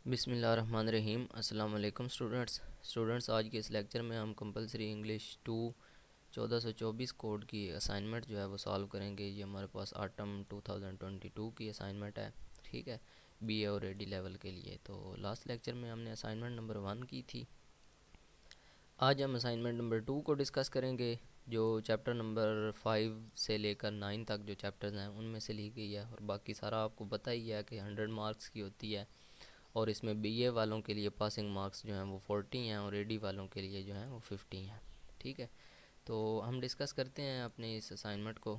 बिस्मिल्लाहिर्रहमानिर्रहीम। अस्सलाम वालेकुम स्टूडेंट्स, आज के इस लेक्चर में हम कंपलसरी इंग्लिश 2 1424 कोड की असाइनमेंट जो है वो सॉल्व करेंगे। ये हमारे पास ऑटम 2022 की असाइनमेंट है, ठीक है, बीए और एडी लेवल के लिए। तो लास्ट लेक्चर में हमने असाइनमेंट नंबर 1 की थी। आज हम असाइनमेंट नंबर 2 को डिस्कस करेंगे, जो चैप्टर नंबर 5 से लेकर 9 तक जो चैप्टर्स हैं उनमें से ली गई है। और बाकी सारा आपको पता ही है कि 100 मार्क्स की होती है, और इसमें बीए वालों के लिए पासिंग मार्क्स जो हैं वो 40 हैं और एडी वालों के लिए जो हैं वो 50 हैं, ठीक है। तो हम डिस्कस करते हैं अपने इस असाइनमेंट को।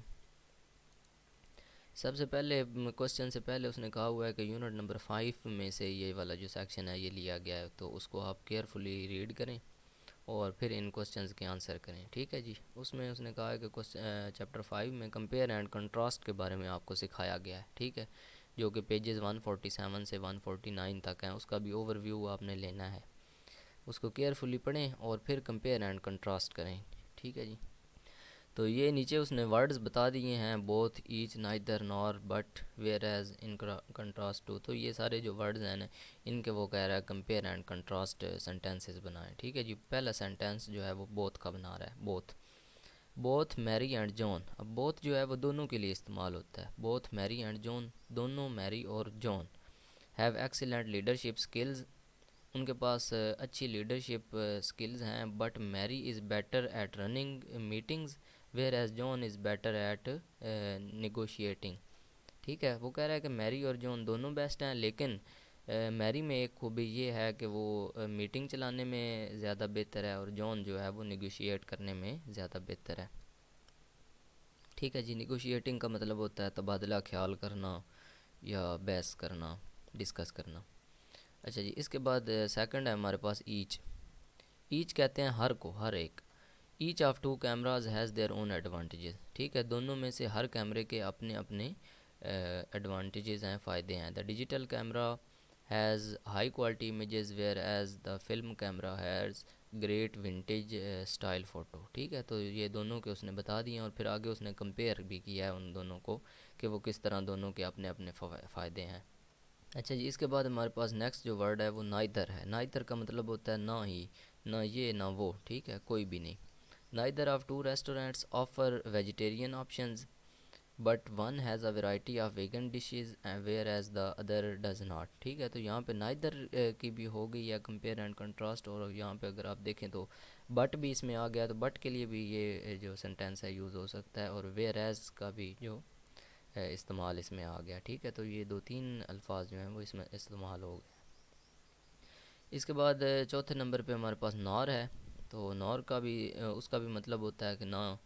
सबसे पहले क्वेश्चन से पहले उसने कहा हुआ है कि यूनिट नंबर 5 में से ये वाला जो सेक्शन है ये लिया गया है, तो उसको आप केयरफुली रीड करें और फिर इन क्वेश्चंस के आंसर करें, ठीक है जी। उसमें उसने कहा है कि क्वेश्चन चैप्टर 5 में कंपेयर एंड कंट्रास्ट के बारे में आपको सिखाया गया है, ठीक है, जो कि पेजेस 147 से 149 तक हैं। उसका भी ओवरव्यू आपने लेना है, उसको केयरफुली पढ़ें और फिर कंपेयर एंड कंट्रास्ट करें, ठीक है जी। तो ये नीचे उसने वर्ड्स बता दिए हैं, both, each, neither, nor, but, whereas, in contrast to. तो ये सारे जो वर्ड्स हैं ना, इनके वो कह रहा है कंपेयर एंड कंट्रास्ट सेंटेंसेस बनाएं, ठीक है जी। पहला सेंटेंस जो है वो बोथ का बना रहा है, both. Both Mary and John. अब बोथ जो है वो दोनों के लिए इस्तेमाल होता है। बोथ मैरी एंड जॉन, दोनों मैरी और John, have excellent leadership skills, उनके पास अच्छी लीडरशिप स्किल्स हैं। But Mary is better at running meetings, whereas John is better at negotiating, ठीक है। वो कह रहा है कि मैरी और जॉन दोनों बेस्ट हैं, लेकिन मैरी में एक खूबी ये है कि वो मीटिंग चलाने में ज़्यादा बेहतर है, और जॉन जो है वो निगोशिएट करने में ज़्यादा बेहतर है, ठीक है जी। निगोशिएटिंग का मतलब होता है तबादला ख्याल करना या बहस करना, डिस्कस करना। अच्छा जी, इसके बाद सेकंड है हमारे पास ईच। ईच कहते हैं हर को, हर एक। Each of two cameras has their own advantages, ठीक है, दोनों में से हर कैमरे के अपने अपने एडवांटेजेस हैं, फ़ायदे हैं। The digital camera has high quality images, whereas the film camera has great vintage style photo, ठीक है। तो ये दोनों के उसने बता दिए, और फिर आगे उसने कंपेयर भी किया है उन दोनों को कि वो किस तरह दोनों के अपने अपने फ़ायदे हैं। अच्छा जी, इसके बाद हमारे पास नेक्स्ट जो वर्ड है वो नाइदर है। नाइदर का मतलब होता है ना ही, ना ये ना वो, ठीक है, कोई भी नहीं। Neither of two restaurants offer vegetarian options, but one has a variety of vegan dishes whereas the other does not, ठीक है। तो यहाँ पे नाइदर की भी हो गई है कंपेयर एंड कंट्रास्ट, और यहाँ पे अगर आप देखें तो बट भी इसमें आ गया, तो बट के लिए भी ये जो सेंटेंस है यूज़ हो सकता है, और वेयर एज का भी जो इस्तेमाल इसमें आ गया, ठीक है। तो ये दो तीन अल्फाज जो हैं वो इसमें इस्तेमाल हो गए। इसके बाद चौथे नंबर पे हमारे पास नॉर है। तो नॉर का भी उसका भी मतलब होता है कि ना,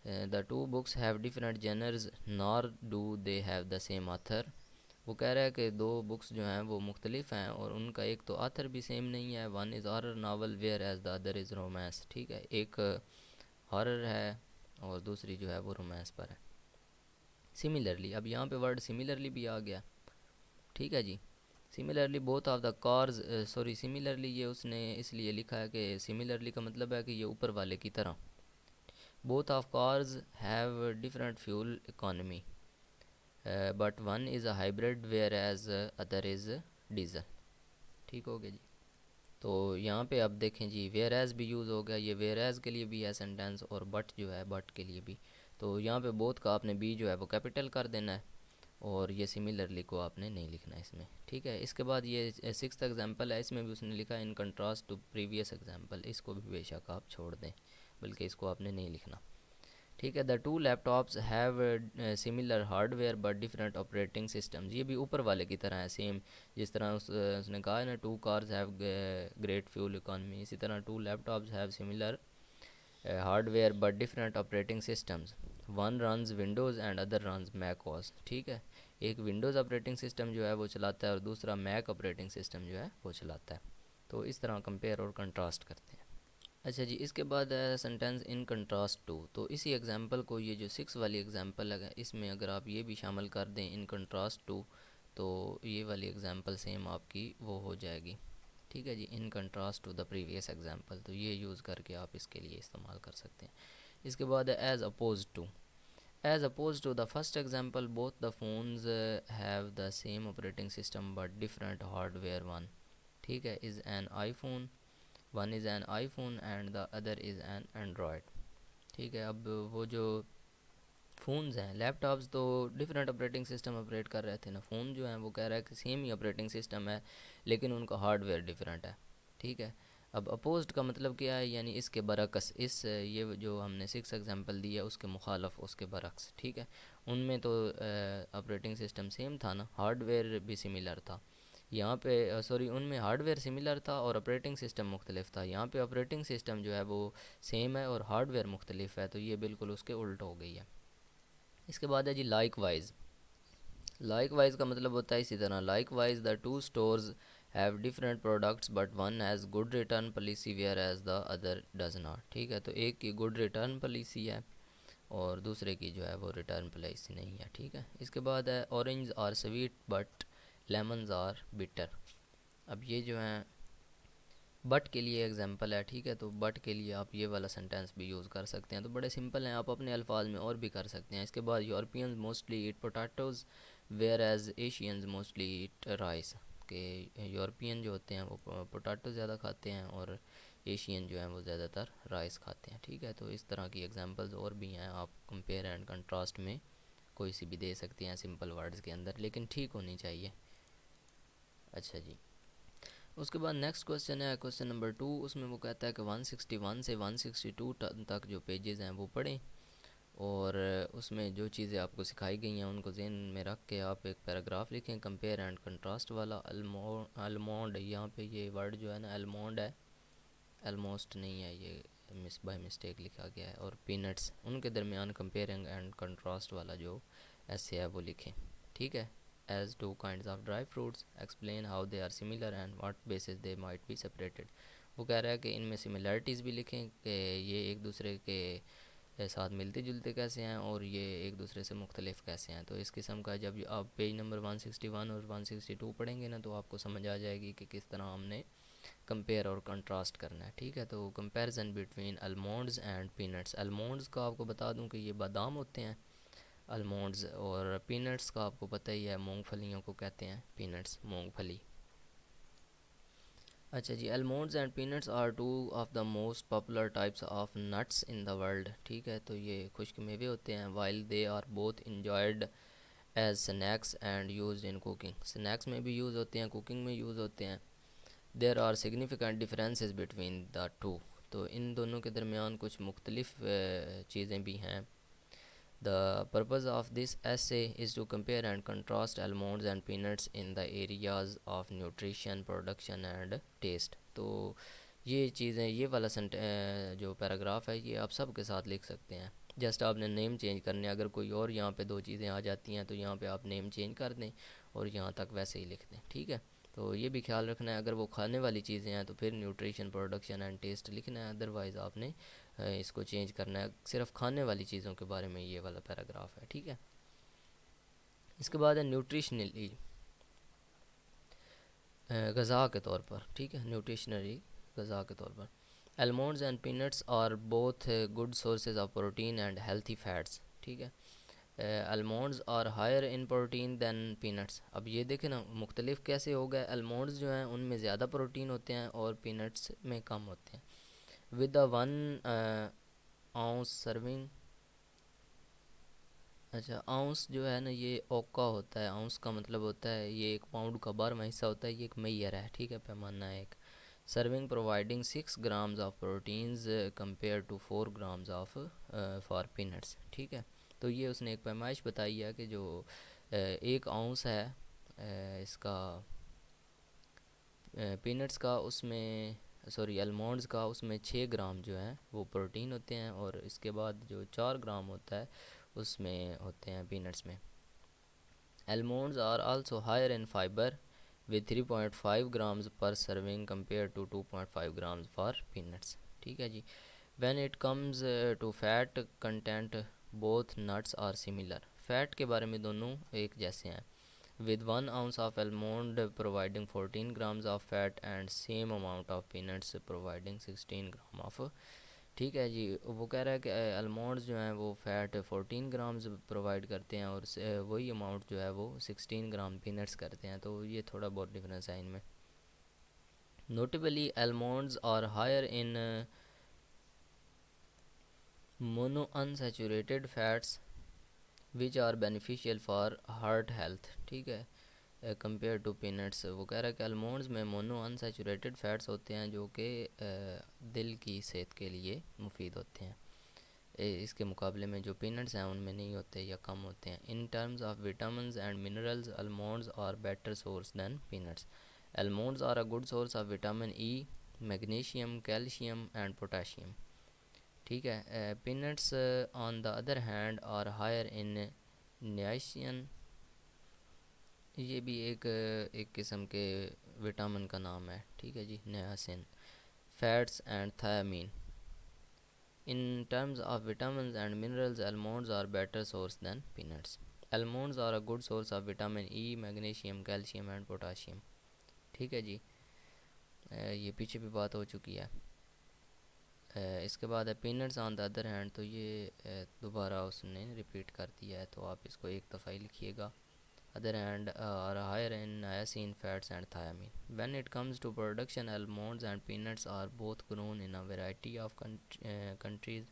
the two books have different genres nor do they have the same author. वो कह रहा है कि दो बुक्स जो हैं वो मुख्तलिफ हैं, और उनका एक तो ऑथर भी सेम नहीं है। One is horror novel whereas the other is romance, ठीक है, एक हॉरर है और दूसरी जो है वो रोमांस पर है। सिमिलरली, अब यहाँ पे वर्ड सिमिलरली भी आ गया, ठीक है जी। Similarly both of the cars, sorry, similarly ये उसने इसलिए लिखा है कि सिमिलरली का मतलब है कि ये ऊपर वाले की तरह। Both of cars have different fuel economy, but one is a hybrid whereas other is diesel, ठीक हो गया जी। तो यहाँ पे अब देखें जी, वेयर एज भी यूज़ हो गया, ये वेयर एज के लिए भी है सेंटेंस, और बट जो है बट के लिए भी। तो यहाँ पे बोथ का आपने बी जो है वो कैपिटल कर देना है, और ये सिमिलरली को आपने नहीं लिखना है इसमें, ठीक है। इसके बाद ये सिक्स्थ एग्जांपल है, इसमें भी उसने लिखा in contrast to previous example, इसको भी बेशक आप छोड़ दें, बल्कि इसको आपने नहीं लिखना, ठीक है। The two laptops have similar hardware but different operating systems, ये भी ऊपर वाले की तरह है, सेम जिस तरह उसने कहा है ना, two cars have great fuel economy, इसी तरह two laptops have similar hardware but different operating systems, one runs Windows and other runs Mac OS, ठीक है। एक विंडोज़ ऑपरेटिंग सिस्टम जो है वो चलाता है, और दूसरा मैक ऑपरेटिंग सिस्टम जो है वो चलाता है। तो इस तरह कंपेयर और कंट्रास्ट करते हैं। अच्छा जी, इसके बाद है सेंटेंस इन कंट्रास्ट टू। तो इसी एग्जांपल को, ये जो 6 वाली एग्जांपल है, इसमें अगर आप ये भी शामिल कर दें इन कंट्रास्ट टू, तो ये वाली एग्जांपल सेम आपकी वो हो जाएगी, ठीक है जी, in contrast to the previous example. तो ये यूज़ करके आप इसके लिए इस्तेमाल कर सकते हैं। इसके बाद है as opposed. As opposed to the first example, both the phones have the same operating system but different hardware. One, ठीक है, is an iPhone, one is an iPhone and the other is an Android. ठीक है, अब वो जो phones हैं, laptops तो different operating system operate कर रहे थे ना, फ़ोन जो है वो कह रहा है कि सेम ही ऑपरेटिंग सिस्टम है लेकिन उनका हार्डवेयर डिफरेंट है। ठीक है, अब अपोज्ड का मतलब क्या है, यानी इसके बरक्स, इस ये जो हमने 6 एग्जांपल दिया उसके मुखालफ, उसके बरक्स। ठीक है, उनमें तो ऑपरेटिंग सिस्टम सेम था ना, हार्डवेयर भी सिमिलर था। यहाँ पे सॉरी, उनमें हार्डवेयर सिमिलर था और ऑपरेटिंग सिस्टम मुख्तलिफ था। यहाँ पे ऑपरेटिंग सिस्टम जो है वो सेम है और हार्डवेयर मुख्तलिफ है, तो ये बिल्कुल उसके उल्ट हो गई है। इसके बाद है जी लाइक वाइज। लाइक वाइज का मतलब होता है इसी तरह, likewise the two stores have different products but one has good return policy whereas the other does not. ठीक है, तो एक की गुड रिटर्न पॉलिसी है और दूसरे की जो है वो रिटर्न पॉलिसी नहीं है। ठीक है, इसके बाद है orange are sweet but lemons are bitter. अब ये जो है बट के लिए एग्जांपल है। ठीक है, तो बट के लिए आप ये वाला सेंटेंस भी यूज़ कर सकते हैं, तो बड़े सिंपल हैं, आप अपने अल्फाज में और भी कर सकते हैं। इसके बाद Europeans mostly eat potatoes whereas Asians mostly eat rice, के यूरोपियन जो होते हैं वो पोटैटो ज़्यादा खाते हैं और एशियन जो हैं वो ज़्यादातर राइस खाते हैं। ठीक है, तो इस तरह की एग्जांपल्स और भी हैं, आप कंपेयर एंड कंट्रास्ट में कोई सी भी दे सकते हैं सिंपल वर्ड्स के अंदर, लेकिन ठीक होनी चाहिए। अच्छा जी, उसके बाद नेक्स्ट क्वेश्चन है क्वेश्चन नंबर 2। उसमें वो कहता है कि 161 से 162 तक जो पेजेस हैं वो पढ़ें और उसमें जो चीज़ें आपको सिखाई गई हैं उनको ज़हन में रख के आप एक पैराग्राफ लिखें कंपेयर एंड कंट्रास्ट वाला। अल्मोंड, यहाँ पे ये वर्ड जो है ना अल्मोंड है, अल्मोस्ट नहीं है, ये मिस बाय मिस्टेक लिखा गया है। और पीनट्स, उनके दरमियान कंपेयरिंग एंड कंट्रास्ट वाला जो ऐसे है वो लिखें। ठीक है, as two kinds of dry fruits explain how they are similar and what basis they might be separated। वो कह रहा है कि इनमें सिमिलरिटीज़ भी लिखें कि ये एक दूसरे के साथ मिलते जुलते कैसे हैं और ये एक दूसरे से मुख्तलिफ कैसे हैं। तो इस किस्म का जब आप पेज नंबर 161 और 162 पढ़ेंगे ना तो आपको समझ आ जाएगी कि किस तरह हमने कंपेयर और कंट्रास्ट करना है। ठीक है, तो comparison between almonds and peanuts. Almonds का आपको बता दूं कि ये बादाम होते हैं आलमंड्स, और पीनट्स का आपको पता ही है, मूंगफलियों को कहते हैं पीनट्स, मूंगफली। अच्छा जी, almonds and peanuts are two of the most popular types of nuts in the world. ठीक है, तो ये खुश्क मेवे होते हैं। While they are both enjoyed as snacks and used in cooking, snacks में भी यूज़ होते हैं, कुकिंग में यूज़ होते हैं। There are significant differences between the two, तो इन दोनों के दरमियान कुछ मुख्तलिफ चीज़ें भी हैं। The purpose of this essay is to compare and contrast almonds and peanuts in the areas of nutrition, production and taste। तो ये चीज़ें, ये वाला जो पैराग्राफ है ये आप सब के साथ लिख सकते हैं। जस्ट आपने नेम चेंज करने, अगर कोई और यहाँ पे दो चीज़ें आ जाती हैं तो यहाँ पे आप नेम चेंज कर दें और यहाँ तक वैसे ही लिख दें। ठीक है, तो ये भी ख्याल रखना है, अगर वो खाने वाली चीज़ें हैं तो फिर न्यूट्रिशन, प्रोडक्शन एंड टेस्ट लिखना है, अदरवाइज़ आपने इसको चेंज करना है, सिर्फ खाने वाली चीज़ों के बारे में ये वाला पैराग्राफ है। ठीक है, इसके बाद है न्यूट्रिशनली, ग़ज़ा के तौर पर। ठीक है, न्यूट्रिशनली ग़ज़ा के तौर पर almonds and peanuts are both good sources of protein and healthy fats. ठीक है, almonds are higher in protein than peanuts. अब ये देखें ना मुख्तलिफ कैसे हो गए, आलमंड्स जो हैं उनमें ज़्यादा प्रोटीन होते हैं और पीनट्स में कम होते हैं। विद द 1 आउंस सर्विंग, अच्छा आउंस जो है ना ये ओका होता है, आउंस का मतलब होता है ये 1 पाउंड का 12वां हिस्सा होता है, ये एक मैयर है। ठीक है, पैमाना है एक। Serving providing 6 grams of proteins compare to 4 grams of for peanuts. ठीक है, तो ये उसने एक पैमाइश बताई है कि जो 1 आउंस है इसका पीनट्स का, उसमें सॉरी आलमंड्स का, उसमें 6 ग्राम जो है वो प्रोटीन होते हैं और इसके बाद जो 4 ग्राम होता है उसमें होते हैं पीनट्स में। Almonds are also higher in fibre with 3.5 grams per serving compare to 2.5 grams for peanuts. ठीक है जी, when it comes to fat content both nuts are similar. Fat के बारे में दोनों एक जैसे हैं। with 1 ounce of almond providing 14 grams of fat and same amount of peanuts providing 16 gram of ठीक है जी। वो कह रहा है कि आलमंड्स जो हैं वो फ़ैट 14 ग्राम्स प्रोवाइड करते हैं, और वही अमाउंट जो है वो 16 ग्राम पीनट्स करते हैं, तो ये थोड़ा बहुत डिफरेंस है इनमें। Notably almonds are higher in mono unsaturated fats which are beneficial for heart health. ठीक है, कंपेयर टू पीनट्स। वो कह रहा है कि आलमंड्स में मोनो अनसेचुरेटेड फैट्स होते हैं जो कि दिल की सेहत के लिए मुफीद होते हैं। इसके मुकाबले में जो पीनट्स हैं उनमें नहीं होते या कम होते हैं। In terms of vitamins and minerals almonds are better source than peanuts. Almonds are a good source of vitamin E, magnesium, calcium and potassium. ठीक है, peanuts on the other hand are higher in niacin. ये भी एक किस्म के vitamin का नाम है। ठीक है जी, niacin, fats and thiamine. In terms of vitamins and minerals, almonds are better source than peanuts. Almonds are a good source of vitamin E, magnesium, calcium and potassium. ठीक है जी। ये पीछे भी बात हो चुकी है। इसके बाद है peanuts on the other hand, तो ये दोबारा उसने रिपीट कर दिया है, तो आप इसको एक दफ़ा ही लिखिएगा। other hand are higher in niacin, fats and thiamine. When it comes to production, almonds and peanuts are both grown in a variety of countries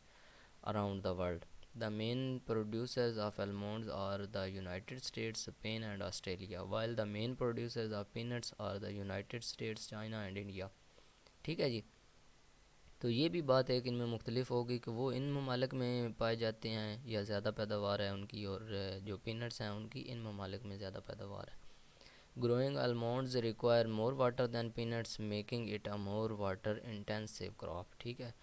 around the world. The main producers of almonds are the United States, Spain and Australia, while the main producers of peanuts are the United States, China and India. ठीक है जी। तो ये भी बात है कि इनमें मुख्तलिफ होगी कि वो इन ममालिक में पाए जाते हैं या ज़्यादा पैदावार है उनकी, और जो पीनट्स हैं उनकी इन ममालिक में ज़्यादा पैदावार है। Growing almonds require more water than peanuts, making it a more water intensive crop. ठीक है,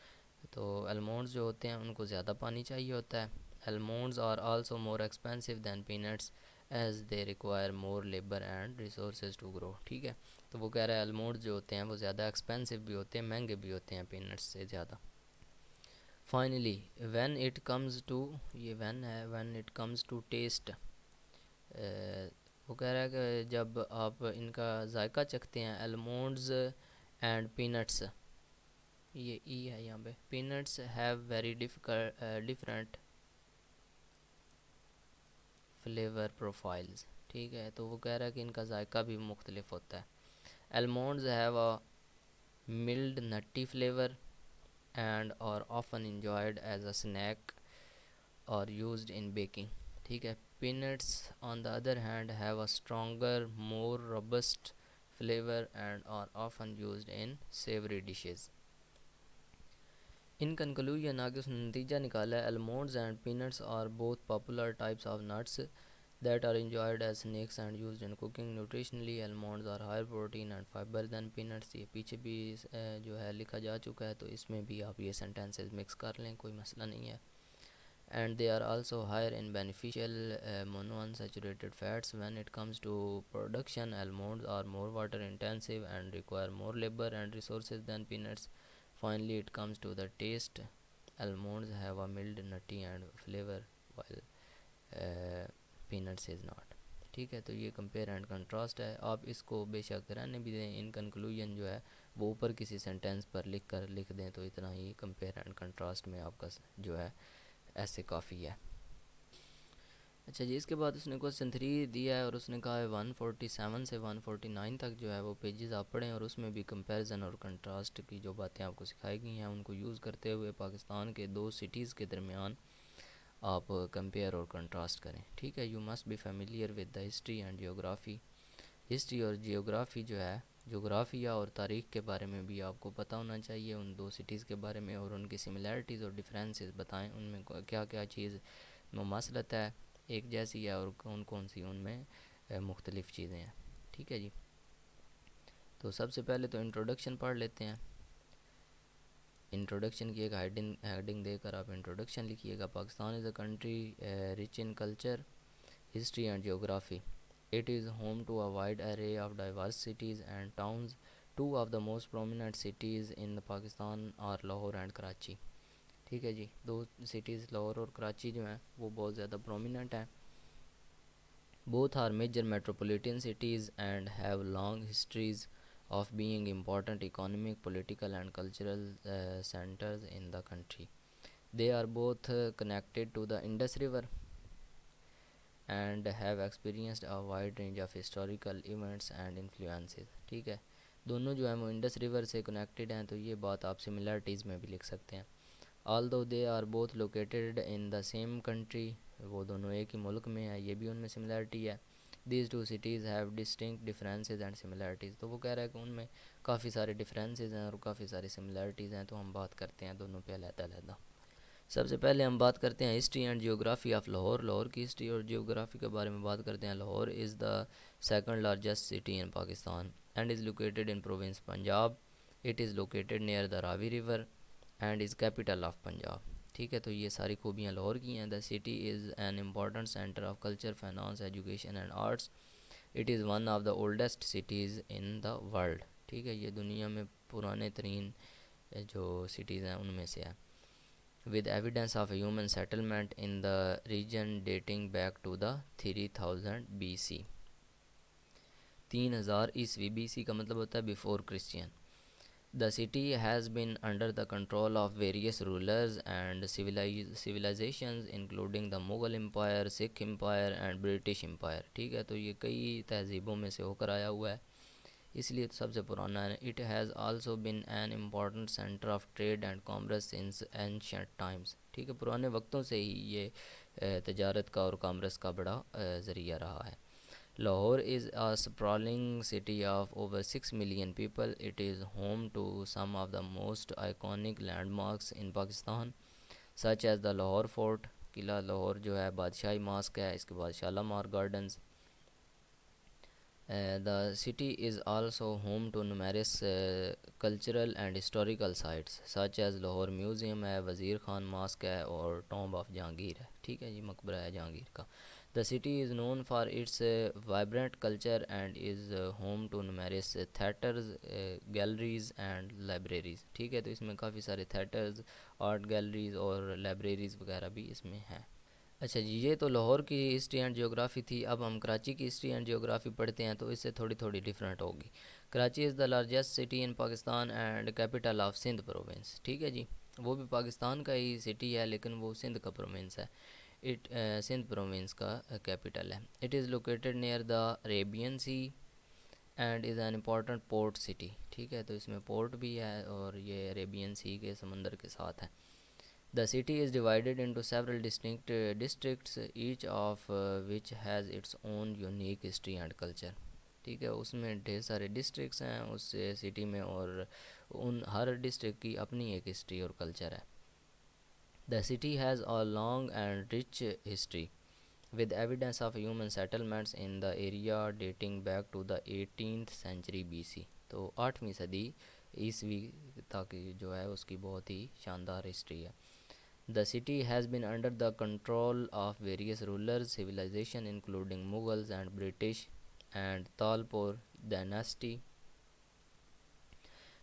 तो आलमंड्स जो होते हैं उनको ज़्यादा पानी चाहिए होता है। Almonds are also more expensive than peanuts as they require more labour and resource to grow. ठीक है, तो वो कह रहा है आलमंड्स जो होते हैं वो ज़्यादा एक्सपेंसिव भी होते हैं, महंगे भी होते हैं पीनट्स से ज़्यादा। Finally when it comes to, ये व्हेन है, when it comes to taste, वो कह रहा है कि जब आप इनका जायका चखते हैं, आलमंड्स एंड पीनट्स, ये ई है यहाँ पे, peanuts have very different flavour profiles. ठीक है, तो वो कह रहा है कि इनका जायका भी मुख्तलिफ होता है। Almonds have a mild nutty flavour and are often enjoyed as a snack or used in baking. ठीक है, peanuts on the other hand have a stronger, more robust flavor and are often used in savory dishes. In conclusion, आगे उसने नतीजा निकाला है, almonds and peanuts are both popular types of nuts that are enjoyed as snacks and used in cooking. Nutritionally, almonds are higher protein and fiber than peanuts. ये पीछे भी जो है लिखा जा चुका है, तो इसमें भी आप ये sentences मिक्स कर लें, कोई मसला नहीं है। And they are also higher in beneficial monounsaturated fats. When it comes to production, almonds are more water intensive and require more labor and resources than peanuts. Finally, it comes to the taste. Almonds have a mild, nutty and flavor, while peanuts is not. ठीक है, तो ये compare and contrast है। आप इसको बेशक रहने भी दें, इन कंक्लूजन जो है वो ऊपर किसी सेंटेंस पर लिख दें, तो इतना ही कंपेयर एंड कंट्रास्ट में आपका जो है ऐसे काफ़ी है। अच्छा जी, इसके बाद उसने क्वेश्चन 3 दिया है और उसने कहा है 147 से 149 तक जो है वो पेजेस आप पढ़ें, और उसमें भी कंपैरिजन और कंट्रास्ट की जो बातें आपको सिखाई गई हैं उनको यूज़ करते हुए पाकिस्तान के दो सिटीज़ के दरमियान आप कंपेयर और कंट्रास्ट करें। ठीक है, you must be familiar with the history and geography. History और जियोग्राफ़ी जो है, जोग्राफिया और तारीख़ के बारे में भी आपको पता होना चाहिए उन दो सिटीज़ के बारे में, और उनकी सिमिलैरिटीज़ और डिफरेंसेस बताएं, उनमें क्या क्या चीज़ मुमासलत है, एक जैसी है, और कौन कौन सी उनमें मुख्तलिफ़ चीज़ें हैं। ठीक है जी, तो सबसे पहले तो इंट्रोडक्शन पढ़ लेते हैं। इंट्रोडक्शन की एक हेडिंग देकर आप इंट्रोडक्शन लिखिएगा। Pakistan is a country rich in culture, history and geography. It is home to a wide array of diverse cities and towns. Two of the most prominent cities in Pakistan are Lahore and Karachi. ठीक है जी, दो cities Lahore और कराची जो हैं वो बहुत ज़्यादा prominent हैं। Both are major metropolitan cities and have long histories of being important economic, political, and cultural centers in the country. They are both connected to the Indus River and have experienced a wide range of historical events and influences. ठीक है, दोनों जो है वो Indus river से connected हैं, तो ये बात आप सिमिलरिटीज़ में भी लिख सकते हैं. Although they are both located in the same country, वो दोनों एक ही मुल्क में है, ये भी उनमें सिमिलरिटी है. These two cities have distinct differences and similarities, तो वो कह रहा है कि उनमें काफ़ी सारे डिफरेंसेस हैं और काफ़ी सारी सिमिलरिटीज़ हैं. तो हम बात करते हैं दोनों पे अलग-अलग. सबसे पहले हम बात करते हैं history and geography of Lahore. Lahore की हिस्ट्री और जियोग्राफी के बारे में बात करते हैं. Lahore is the second largest city in Pakistan and is located in province Punjab. It is located near the Ravi river and is capital of Punjab. ठीक है, तो ये सारी खूबियाँ लाहौर की हैं. The city is an important centre of culture, finance, education and arts. It is one of the oldest cities in the world. ठीक है, ये दुनिया में पुराने तरीन जो सिटीज़ हैं उनमें से है. with evidence of a human settlement in the region dating back to the 3000 BC. 3000 ईस्वी. BC का मतलब होता है before Christian. The city has been under the control of various rulers and civilizations including the Mughal Empire, Sikh Empire and British Empire. ठीक है, तो ये कई तहजीबों में से होकर आया हुआ है, इसलिए तो सबसे पुराना है. It has also been an important centre of trade and commerce in ancient times. ठीक है, पुराने वक्तों से ही ये तजारत का और कॉमर्स का बड़ा ज़रिया रहा है. Lahore is a sprawling city of over 6 million people. It is home to some of the most iconic landmarks in Pakistan, such as the Lahore Fort. किला लाहौर जो है बादशाही मास्क है, इसके बाद Shalimar gardens. The city is also home to numerous cultural and historical sites such as Lahore Museum है, वज़ीर Khan Mosque है और Tomb of जहांगीर है. ठीक है जी, मकबरा है जहांगीर का. The city is known for its vibrant culture and is home to numerous theatres, galleries and libraries. ठीक है, तो इसमें काफ़ी सारे theatres, art galleries और libraries वगैरह भी इसमें हैं. अच्छा जी, ये तो लाहौर की हिस्ट्री एंड जियोग्राफी थी. अब हम कराची की हिस्ट्री एंड जियोग्राफी पढ़ते हैं, तो इससे थोड़ी थोड़ी डिफरेंट होगी. Karachi is the largest city in Pakistan and capital of Sindh province. ठीक है जी, वो भी पाकिस्तान का ही सिटी है लेकिन वो सिंध का प्रोविंस है. इट सिंध प्रोविंस का कैपिटल है. It is located near the Arabian sea and is an important port city. ठीक है, तो इसमें पोर्ट भी है और ये अरेबियन सी के समंदर के साथ है. The city is divided into several distinct districts, each of which has its own unique history and culture. ठीक है, उसमें ढेर सारे डिस्ट्रिक्ट्स हैं उस सिटी में और उन हर डिस्ट्रिक्ट की अपनी एक हिस्ट्री और कल्चर है. The city has a long and rich history with evidence of human settlements in the area dating back to the 18th century BC. तो 8वीं सदी ईस्वी तक जो है उसकी बहुत ही शानदार हिस्ट्री है. The city has been under the control of various rulers, civilization including Mughals and British and Talpur dynasty.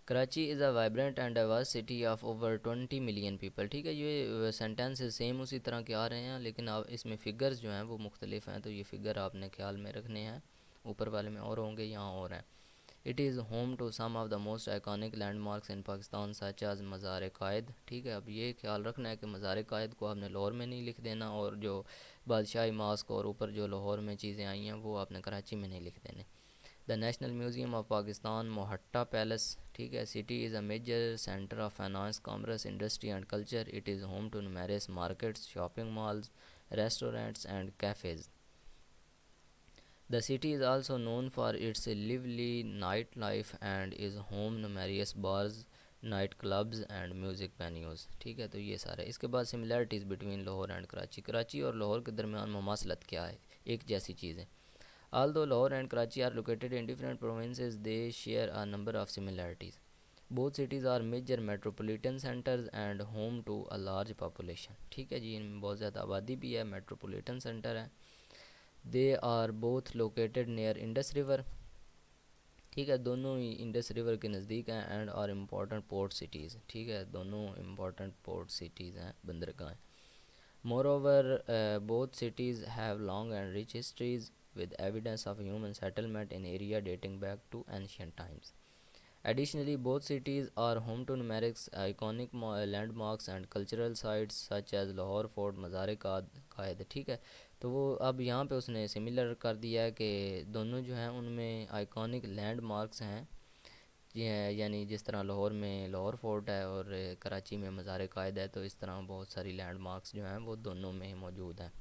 Karachi is a vibrant and diverse city of over 20 million people. ठीक है, ये सेंटेंस सेम उसी तरह के आ रहे हैं लेकिन अब इसमें फ़िगर्स जो हैं वो मुख्तलिफ हैं, तो ये फ़िगर आपने ख्याल में रखने हैं. ऊपर वाले में और होंगे, यहाँ और हैं. It is home to some of the most iconic landmarks in Pakistan such as Mazar Quaid. ठीक है, अब ये ख्याल रखना है कि मज़ार कायद को आपने लाहौर में नहीं लिख देना और जो बादशाही मास्क और ऊपर जो लाहौर में चीज़ें आई हैं वो आपने कराची में नहीं लिख देने. The national museum of Pakistan, Mohatta palace. ठीक है, city is a major centre of finance, commerce, industry and culture. It is home to numerous markets, shopping malls, restaurants and cafes. The city is also known for its lively nightlife and is home to numerous bars, night clubs and music venues. ठीक है, तो ये सारे. इसके बाद similarities between Lahore and Karachi. Karachi और लाहौर के दरमियान ममासलत क्या है, एक जैसी चीज़ें. Although Lahore and Karachi are located in different provinces, they share a number of similarities. Both cities are major metropolitan centers and home to a large population. ठीक है जी, इनमें बहुत ज़्यादा आबादी भी है, मेट्रोपोलिटन सेंटर है. They are both located near Indus river. ठीक है, दोनों ही इंडस रिवर के नज़दीक हैं and are important port cities. ठीक है, दोनों इम्पॉर्टेंट पोर्ट सिटीज़ हैं, बंदरगाह हैं. Moreover both cities have long and rich histories with evidence of human settlement in area dating back to ancient times. Additionally, both cities are home to numerous iconic landmarks and cultural sites such as Lahore fort मज़ार कायद। ठीक है, तो वो अब यहाँ पे उसने similar कर दिया है कि दोनों जो हैं उनमें आइकॉनिक लैंडमार्क्स हैं। यानी जिस तरह लाहौर में लाहौर फोर्ट है और कराची में मज़ार कायद है, तो इस तरह बहुत सारी लैंडमार्क्स जो हैं वो दोनों में मौजूद हैं।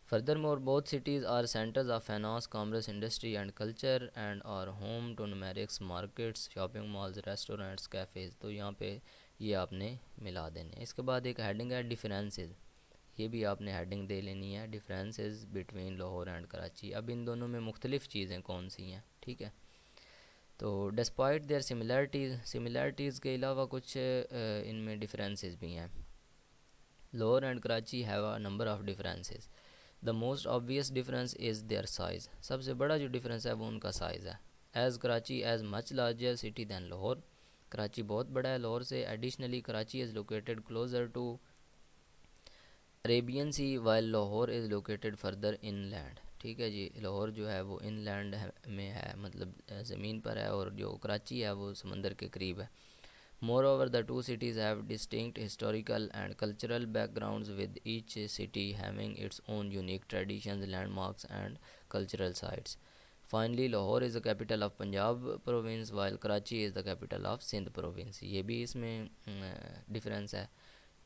Furthermore, both cities are centers of finance, commerce, industry, and culture, and are home to numerous markets, shopping malls, restaurants, cafes। तो यहाँ पे ये आपने मिला देने। इसके बाद एक हेडिंग है डिफरेंसेस। ये भी आपने हेडिंग दे लेनी है, differences between Lahore and Karachi. अब इन दोनों में मुख्तलिफ़ चीज़ें कौन सी हैं, ठीक है। तो डिस्पाइट देयर सिमिलैरिटीज़ के अलावा कुछ इनमें डिफरेंसेस भी हैं। Lahore and Karachi have a number of differences. The most obvious difference is their size. सबसे बड़ा जो डिफरेंस है वो उनका साइज़ है। As Karachi as much larger city than Lahore. Karachi बहुत बड़ा है लाहौर से। Additionally Karachi is located closer to Arabian sea while Lahore is located further inland. ठीक है जी, लाहौर जो है वो इनलैंड में है, मतलब ज़मीन पर है, और जो कराची है वो समंदर के करीब है। Moreover, the two cities have distinct historical and cultural backgrounds, with each city having its own unique traditions, landmarks, and cultural sites. Finally, Lahore is the capital of Punjab province, while Karachi is the capital of Sindh province. ये भी इसमें difference है।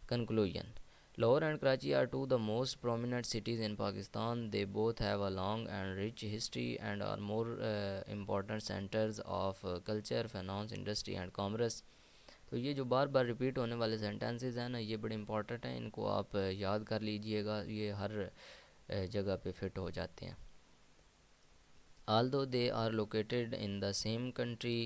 Conclusion: Lahore and Karachi are two the most prominent cities in Pakistan. They both have a long and rich history and are more important centers of culture, finance, industry, and commerce. तो ये जो बार बार repeat होने वाले sentences हैं ना, ये बड़े important हैं, इनको आप याद कर लीजिएगा, ये हर जगह पे फिट हो जाते हैं। Although they are located in the same country,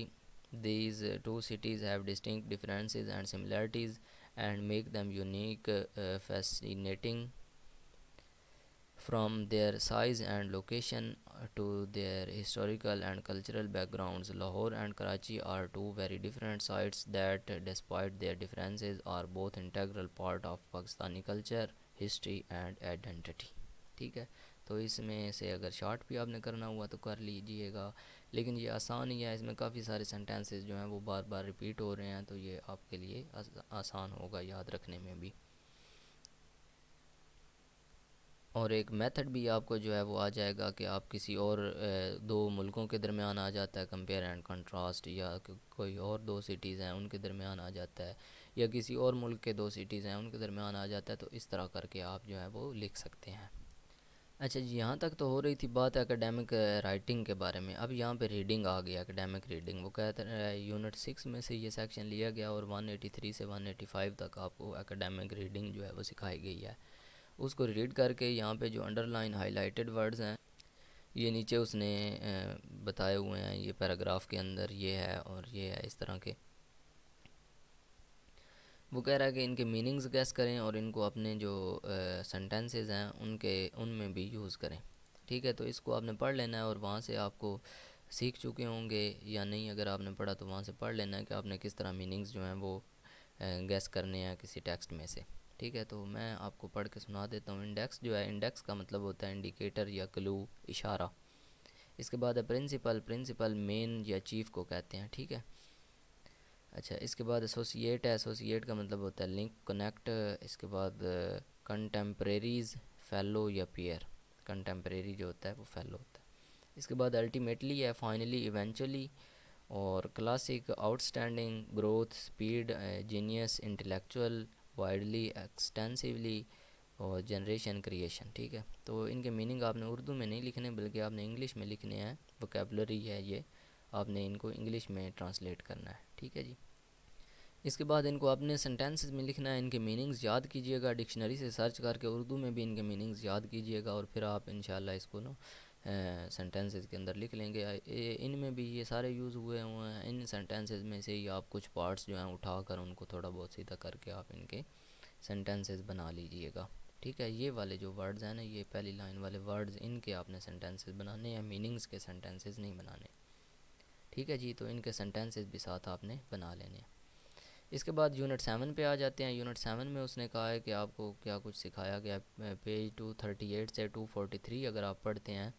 these two cities have distinct differences and similarities and make them unique, fascinating. From their size and location to their historical and cultural backgrounds, Lahore and Karachi are two very different sites that, despite their differences, are both integral part of Pakistani culture, history and identity। ठीक है, तो इसमें से अगर short भी आपने करना हुआ तो कर लीजिएगा, लेकिन ये आसान ही है। इसमें काफ़ी सारे सेंटेंसेस जो हैं वो बार बार रिपीट हो रहे हैं, तो ये आपके लिए आसान होगा याद रखने में भी। और एक मेथड भी आपको जो है वो आ जाएगा कि आप किसी और दो मुल्कों के दरमियान आ जाता है कंपेयर एंड कंट्रास्ट, या कोई और दो सिटीज़ हैं उनके दरमियान आ जाता है, या किसी और मुल्क के दो सिटीज़ हैं उनके दरमियान आ जाता है। तो इस तरह करके आप जो है वो लिख सकते हैं। अच्छा जी, यहाँ तक तो हो रही थी बात एकेडमिक राइटिंग के बारे में। अब यहाँ पे रीडिंग आ गया, एकेडमिक रीडिंग। वो कहते हैं यूनिट 6 में से ये सेक्शन लिया गया और 183 से 185 तक आपको एकेडमिक रीडिंग जो है वो सिखाई गई है। उसको रीड करके यहाँ पे जो अंडरलाइन हाईलाइटेड वर्ड्स हैं ये नीचे उसने बताए हुए हैं, ये पैराग्राफ के अंदर ये है और ये है इस तरह के। वो कह रहा है कि इनके मीनिंग्स गैस करें और इनको अपने जो सेंटेंसेस हैं उनमें भी यूज़ करें। ठीक है, तो इसको आपने पढ़ लेना है और वहाँ से आपको सीख चुके होंगे या नहीं, अगर आपने पढ़ा तो वहाँ से पढ़ लेना है कि आपने किस तरह मीनिंग्स जो हैं वो गैस करने हैं किसी टेक्स्ट में से। ठीक है, तो मैं आपको पढ़ के सुना देता हूँ। इंडेक्स जो है, इंडेक्स का मतलब होता है इंडिकेटर या क्लू, इशारा। इसके बाद है प्रिंसिपल। प्रिंसिपल मेन या चीफ को कहते हैं। ठीक है, अच्छा, इसके बाद एसोसिएट है। एसोसिएट का मतलब होता है लिंक, कनेक्ट। इसके बाद कंटेम्प्रेरीज, फेलो या पेयर। कंटेम्प्रेरी जो होता है वो फेलो होता है। इसके बाद अल्टीमेटली है, फाइनली, इवेंचुअली। और classic, outstanding, growth, speed, genius, intellectual, widely, extensively, और जनरेशन, क्रिएशन। ठीक है, तो इनके मीनिंग आपने उर्दू में नहीं लिखने बल्कि आपने इंग्लिश में लिखने हैं। वोकेबलरी है ये, आपने इनको इंग्लिश में ट्रांसलेट करना है। ठीक है जी, इसके बाद इनको अपने सेंटेंसेस में लिखना है। इनके मीनिंग्स याद कीजिएगा, डिक्शनरी से सर्च करके उर्दू में भी इनके मीनिंग्स याद कीजिएगा और फिर आप इंशाल्लाह इसको ना सेंटेंसेस के अंदर लिख लेंगे। इनमें भी ये सारे यूज़ हुए हुए हैं। इन सेंटेंसेस में से ही आप कुछ पार्ट्स जो हैं उठा कर उनको थोड़ा बहुत सीधा करके आप इनके सेंटेंसेस बना लीजिएगा। ठीक है, ये वाले जो वर्ड्स हैं ना, ये पहली लाइन वाले वर्ड्स, इनके आपने सेंटेंसेस बनाने हैं, मीनिंग्स के सेंटेंसेस नहीं बनाने। ठीक है जी, तो इनके सेंटेंसेस भी साथ आपने बना लेने हैं। इसके बाद यूनिट 7 पे आ जाते हैं। यूनिट 7 में उसने कहा है कि आपको क्या कुछ सिखाया गया। पेज 238 से 243 अगर आप पढ़ते हैं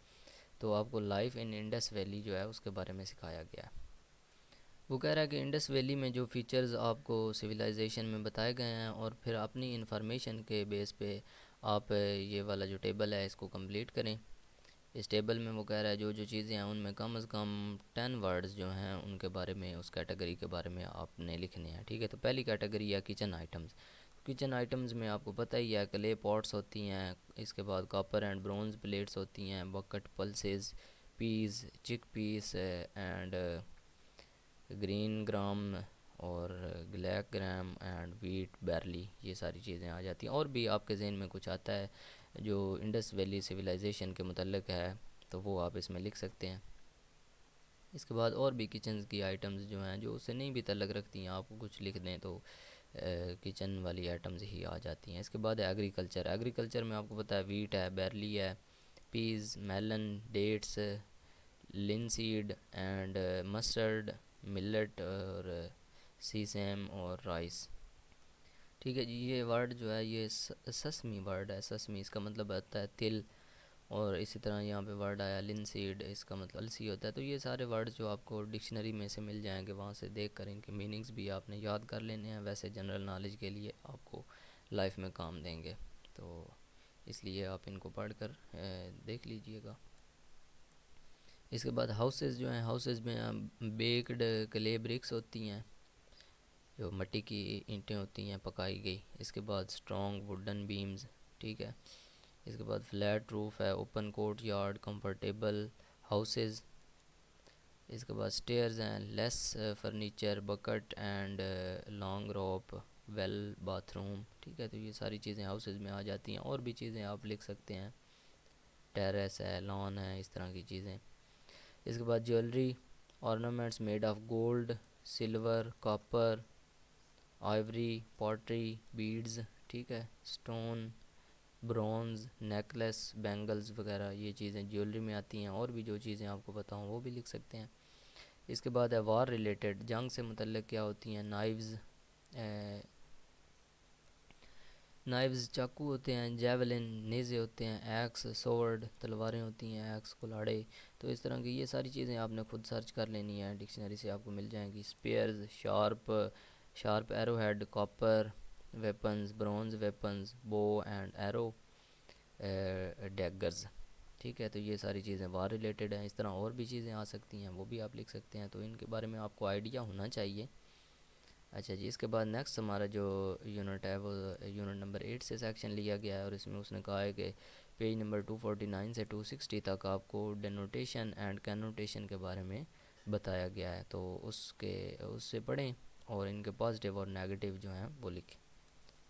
तो आपको लाइफ इन इंडस वैली जो है उसके बारे में सिखाया गया है। वो कह रहा है कि इंडस वैली में जो फीचर्स आपको सिविलाइजेशन में बताए गए हैं और फिर अपनी इंफॉर्मेशन के बेस पे आप ये वाला जो टेबल है इसको कंप्लीट करें। इस टेबल में वो कह रहा है जो जो चीज़ें हैं उनमें कम से कम 10 वर्ड्स जो हैं उनके बारे में, उस कैटेगरी के बारे में आपने लिखने हैं। ठीक है, तो पहली कैटेगरी है किचन आइटम्स। किचन आइटम्स में आपको पता ही है क्ले पॉट्स होती हैं, इसके बाद कॉपर एंड ब्रोंज प्लेट्स होती हैं, बकेट, पल्सेस, पीस, चिक पीस एंड ग्रीन ग्राम और ब्लैक ग्राम एंड वीट बैरली, ये सारी चीज़ें आ जाती हैं। और भी आपके जहन में कुछ आता है जो इंडस वैली सिविलाइजेशन के मुतल्लिक है तो वो आप इसमें लिख सकते हैं। इसके बाद और भी किचन की आइटम्स जो हैं जो उससे नहीं भी तल्लक रखती हैं, आपको कुछ लिख दें तो किचन वाली आइटम्स ही आ जाती हैं। इसके बाद है एग्रीकल्चर। एग्रीकल्चर में आपको पता है वीट है, बैरली है, peas, melon, dates, linseed and mustard, millet और सीसम और राइस। ठीक है जी, ये वर्ड जो है ये ससमी वर्ड है। ससमी इसका मतलब होता है तिल, और इसी तरह यहाँ पे वर्ड आया लिनसीड, इसका मतलब अलसी होता है। तो ये सारे वर्ड जो आपको डिक्शनरी में से मिल जाएंगे, वहाँ से देख कर इनके मीनिंग्स भी आपने याद कर लेने हैं, वैसे जनरल नॉलेज के लिए आपको लाइफ में काम देंगे, तो इसलिए आप इनको पढ़ कर देख लीजिएगा। इसके बाद हाउसेस जो हैं, हाउसेस में बेक्ड क्ले ब्रिक्स होती हैं जो मिट्टी की ईंटें होती हैं पकाई गई। इसके बाद स्ट्रॉन्ग वुडन बीम्स। ठीक है, इसके बाद फ्लैट रूफ है, open court yard, comfortable houses. इसके बाद स्टेयर्स हैं, less furniture, bucket and long rope, well bathroom. ठीक है, तो ये सारी चीज़ें हाउसेस में आ जाती हैं। और भी चीज़ें आप लिख सकते हैं, टेरेस है, लॉन है, इस तरह की चीज़ें। इसके बाद jewellery, ornaments made of gold, silver, copper, Ivory, pottery, beads. ठीक है, स्टोन, ब्रॉन्ज़, नेकलेस, बैंगल्स वगैरह, ये चीज़ें ज्वेलरी में आती हैं। और भी जो चीज़ें आपको पता हों वो भी लिख सकते हैं। इसके बाद है वार रिलेटेड, जंग से मुतल्लिक क्या होती हैं, नाइव्स, नाइव्स चाकू होते हैं, जेवलिन नेज़े होते हैं, एक्स सोवर्ड तलवारें होती हैं, एक्स कुल्हाड़े। तो इस तरह की ये सारी चीज़ें आपने खुद सर्च कर लेनी है, डिक्शनरी से आपको मिल जाएंगी। Spears, sharp sharp arrow head, copper weapons, bronze weapons, bow and arrow, daggers. ठीक है, तो ये सारी चीज़ें वार रिलेटेड हैं। इस तरह और भी चीज़ें आ सकती हैं, वो भी आप लिख सकते हैं, तो इनके बारे में आपको आइडिया होना चाहिए। अच्छा जी, इसके बाद नेक्स्ट हमारा जो यूनिट है वो यूनिट नंबर 8 से सेक्शन लिया गया है, और इसमें उसने कहा है कि पेज नंबर 249 से 260 तक आपको डेनोटेशन एंड कैनोटेशन के बारे में बताया गया है, तो उससे पढ़ें और इनके पॉजिटिव और नेगेटिव जो हैं वो लिखें।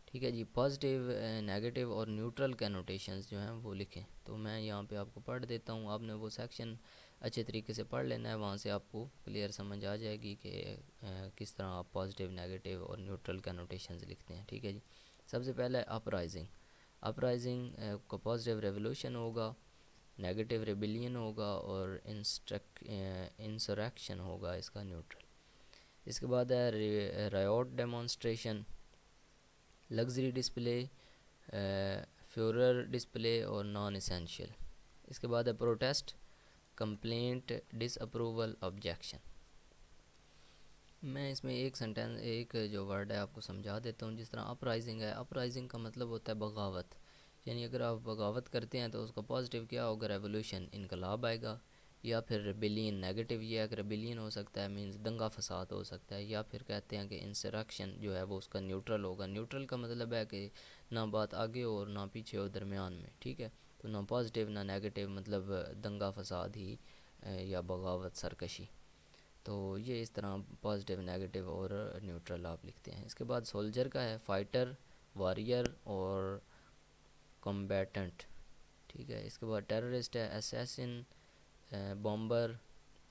ठीक है जी, पॉजिटिव, नेगेटिव और न्यूट्रल कैनोटेशंस जो हैं वो लिखें। तो मैं यहाँ पे आपको पढ़ देता हूँ, आपने वो सेक्शन अच्छे तरीके से पढ़ लेना है, वहाँ से आपको क्लियर समझ आ जाएगी कि किस तरह आप पॉजिटिव, नेगेटिव और न्यूट्रल कैनोटेशंस लिखते हैं। ठीक है जी, सबसे पहले अपराइजिंग। अपराइजिंग का पॉजिटिव रेवोल्यूशन होगा, नेगेटिव रेबिलियन होगा, और इंसरेक्शन होगा इसका न्यूट्रल। इसके बाद है riot demonstration, luxury display, furore display और नॉन इसेंशियल। इसके बाद है प्रोटेस्ट, कंप्लेंट, डिसअप्रूवल, ऑब्जेक्शन। मैं इसमें एक सेंटेंस, एक जो वर्ड है आपको समझा देता हूँ। जिस तरह अपराइजिंग है, अपराइजिंग का मतलब होता है बगावत, यानी अगर आप बगावत करते हैं तो उसका पॉजिटिव क्या होगा, रेवोल्यूशन, इनकलाब आएगा। या फिर रेबिलियन, नेगेटिव ये है कि रेबिलियन हो सकता है, मींस दंगा फसाद हो सकता है। या फिर कहते हैं कि इंसरेक्शन जो है वो उसका न्यूट्रल होगा। न्यूट्रल का मतलब है कि ना बात आगे हो और ना पीछे हो, दरमियान में। ठीक है, तो ना पॉजिटिव ना नेगेटिव, मतलब दंगा फसाद ही या बगावत, सरकशी। तो ये इस तरह पॉजिटिव, नेगेटिव और न्यूट्रल आप लिखते हैं। इसके बाद सोल्जर का है फाइटर, वॉरियर और कॉम्बैटेंट। ठीक है, इसके बाद टेररिस्ट है असैसिन, बॉम्बर,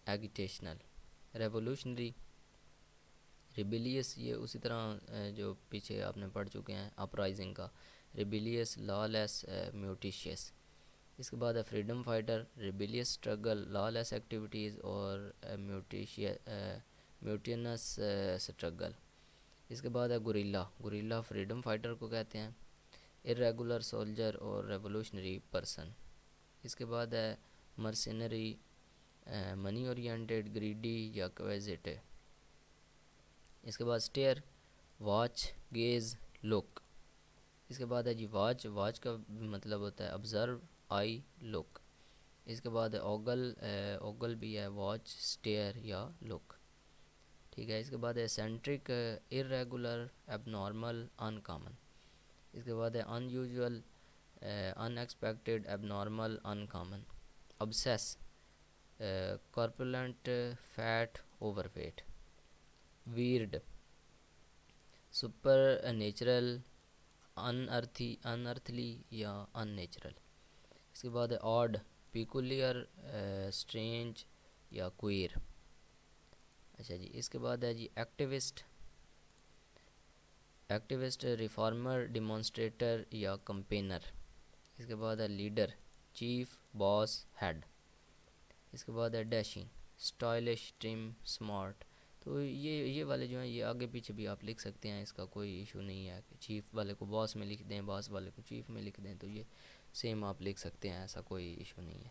एगिटेशनल। रेवोल्यूशनरी, रिबिलियस, ये उसी तरह जो पीछे आपने पढ़ चुके हैं अपराइजिंग का, रिबिलियस, लॉलेस, म्यूटिशियस। इसके बाद है freedom fighter, rebellious struggle, lawless activities और म्यूटिनस स्ट्रगल। इसके बाद है गुरिल्ला, गुरिल्ला फ्रीडम फाइटर को कहते हैं, इरेगुलर सोल्जर और रेवोल्यूशनरी पर्सन। इसके बाद है मर्सिनरी, मनी ओरिएंटेड, ग्रीडी या क्वेजिटिव। इसके बाद स्टेयर, वॉच, गेज, लुक। इसके बाद है जी वॉच, वॉच का मतलब होता है ऑब्ज़र्व, आई, लुक। इसके बाद है ओगल, ओगल भी है वॉच, स्टेयर या लुक, ठीक है। इसके बाद है सेंट्रिक, इरेगुलर, एबनॉर्मल, अनकॉमन। इसके बाद है unusual, unexpected, abnormal, uncommon. Obese, corpulent, fat, overweight. Weird, supernatural, unearthly या अननेचुरल। इसके बाद है ऑड, पिकुलियर, स्ट्रेंज या क्वीर। अच्छा जी, इसके बाद है जी एक्टिविस्ट, एक्टिविस्ट, रिफॉर्मर, डिमॉन्स्ट्रेटर या कंपेनर। इसके बाद है लीडर, चीफ, बॉस, हेड। इसके बाद है डैशिंग, स्टाइलिश, ट्रिम, स्मार्ट। तो ये वाले जो हैं ये आगे पीछे भी आप लिख सकते हैं, इसका कोई इशू नहीं है कि चीफ वाले को बॉस में लिख दें, बॉस वाले को चीफ में लिख दें, तो ये सेम आप लिख सकते हैं, ऐसा कोई इशू नहीं है।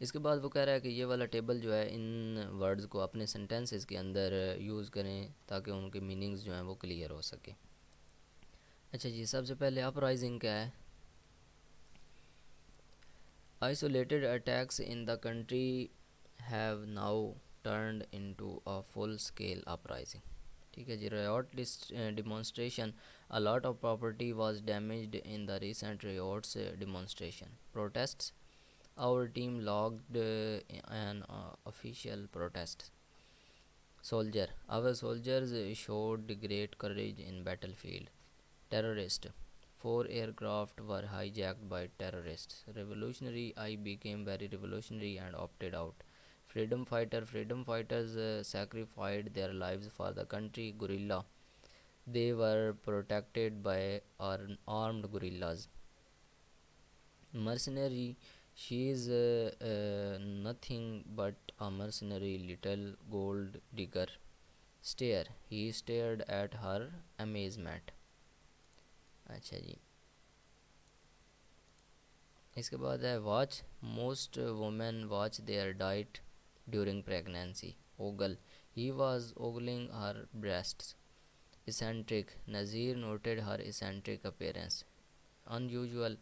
इसके बाद वो कह रहा है कि ये वाला टेबल जो है इन वर्ड्स को अपने सेंटेंसेस के अंदर यूज़ करें ताकि उनके मीनिंग्स जो हैं वो क्लियर हो सके। अच्छा जी, सबसे पहले अपराइजिंग क्या है? Isolated attacks in the country have now turned into a full scale uprising. ठीक है जी, riot demonstration, a lot of property was damaged in the recent riots demonstration protests. Our team logged an official protest. Soldier, our soldiers showed great courage in battlefield. Terrorist, 4 aircraft were hijacked by terrorists. Revolutionary, I became very revolutionary and opted out. Freedom fighter, freedom fighters sacrificed their lives for the country. Guerrilla, they were protected by armed guerrillas. Mercenary, she is nothing but a mercenary little gold digger. Stare, he stared at her amazement. अच्छा जी, इसके बाद है watch, most women watch their diet during pregnancy. Ogle, he was ogling her breasts. Eccentric, Nazir noted her eccentric appearance. Unusual,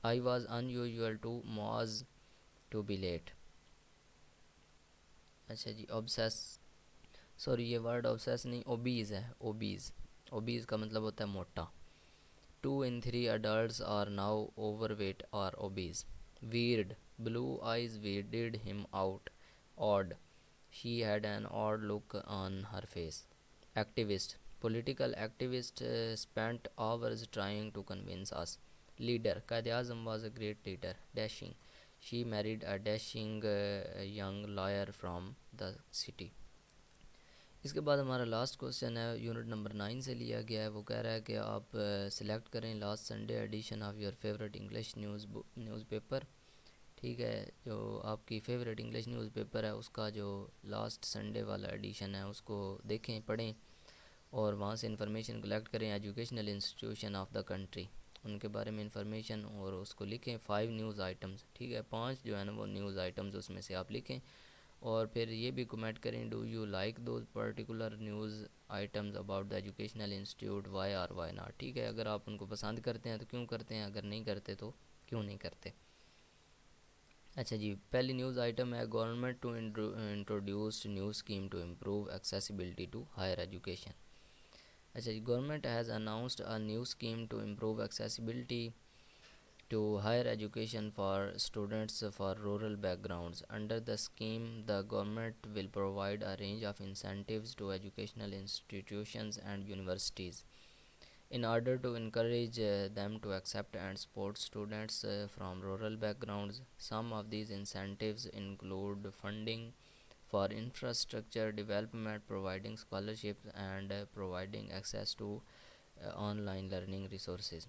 I was unusual to Moaz to be late. अच्छा जी, obsess, sorry ये word obsess नहीं, obese है, obese. Obese का मतलब होता है मोटा। 2 in 3 adults are now overweight or obese. Weird, blue eyes weirded him out. Odd, she had an odd look on her face. Activist, political activist spent hours trying to convince us. Leader, Qaid Azam was a great leader. Dashing, she married a dashing young lawyer from the city. इसके बाद हमारा last question है, unit number 9 से लिया गया है। वो कह रहा है कि आप सिलेक्ट करें last Sunday edition of your favourite English newspaper. ठीक है, जो आपकी फेवरेट इंग्लिश न्यूज़पेपर है उसका जो लास्ट संडे वाला एडिशन है उसको देखें, पढ़ें और वहाँ से इंफॉर्मेशन कलेक्ट करें educational institution of the country, उनके बारे में इंफॉर्मेशन, और उसको लिखें 5 न्यूज़ आइटम्स। ठीक है, 5 जो है ना वो न्यूज़ आइटम्स उसमें से आप लिखें, और फिर ये भी कमेंट करें do you like those particular news items about the educational institute, why or why not. ठीक है, अगर आप उनको पसंद करते हैं तो क्यों करते हैं, अगर नहीं करते तो क्यों नहीं करते। अच्छा जी, पहली न्यूज़ आइटम है government to introduce new scheme to improve accessibility to higher education. अच्छा जी, government has announced a new scheme to improve accessibility to higher education for students for rural backgrounds. Under the scheme, the government will provide a range of incentives to educational institutions and universities in order to encourage them to accept and support students from rural backgrounds. Some of these incentives include funding for infrastructure development, providing scholarships, and providing access to online learning resources.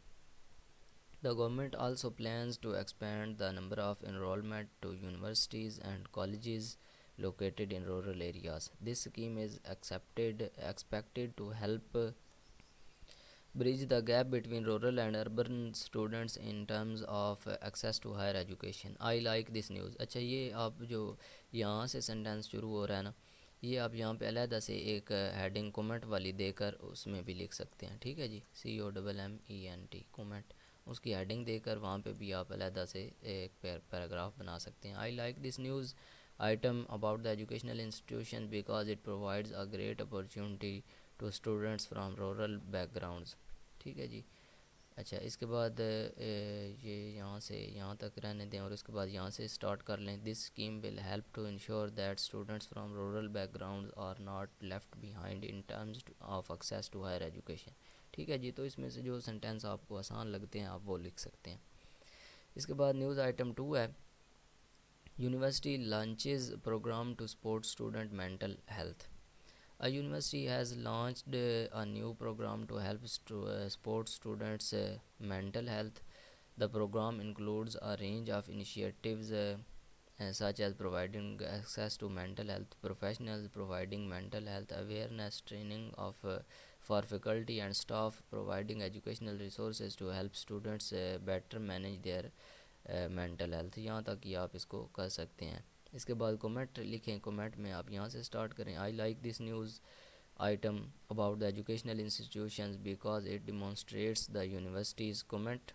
The government also plans to expand the number of enrollment to universities and colleges located in rural areas. This scheme is expected to help bridge the gap between rural and urban students in terms of access to higher education. I like this news. अच्छा, ये आप जो यहाँ से sentence शुरू हो रहा है ना, ये आप यहाँ पे अलहदा से एक हेडिंग कमेंट वाली देकर उसमें भी लिख सकते हैं, ठीक है जी, COMMENT कमेंट, उसकी हेडिंग देकर वहाँ पे भी आप अलहदा से एक पैराग्राफ बना सकते हैं। I like this news item about the educational institution because it provides a great opportunity to students from rural backgrounds, ठीक है जी। अच्छा, इसके बाद ये यहाँ से यहाँ तक रहने दें और उसके बाद यहाँ से स्टार्ट कर लें। This scheme will help to ensure that students from rural background are not left behind in terms of access to higher education, ठीक है जी। तो इसमें से जो सेंटेंस आपको आसान लगते हैं आप वो लिख सकते हैं। इसके बाद न्यूज़ आइटम 2 है, university launches programme to support student mental health. A university has launched a new program to help support students' mental health. The program includes a range of initiatives such as providing access to mental health professionals, providing mental health awareness training for faculty and staff, providing educational resources to help students better manage their mental health. यहाँ तक कि आप इसको कर सकते हैं। इसके बाद कमेंट लिखें, कमेंट में आप यहाँ से स्टार्ट करें। आई like this news item about the educational institutions because it demonstrates the university's commitment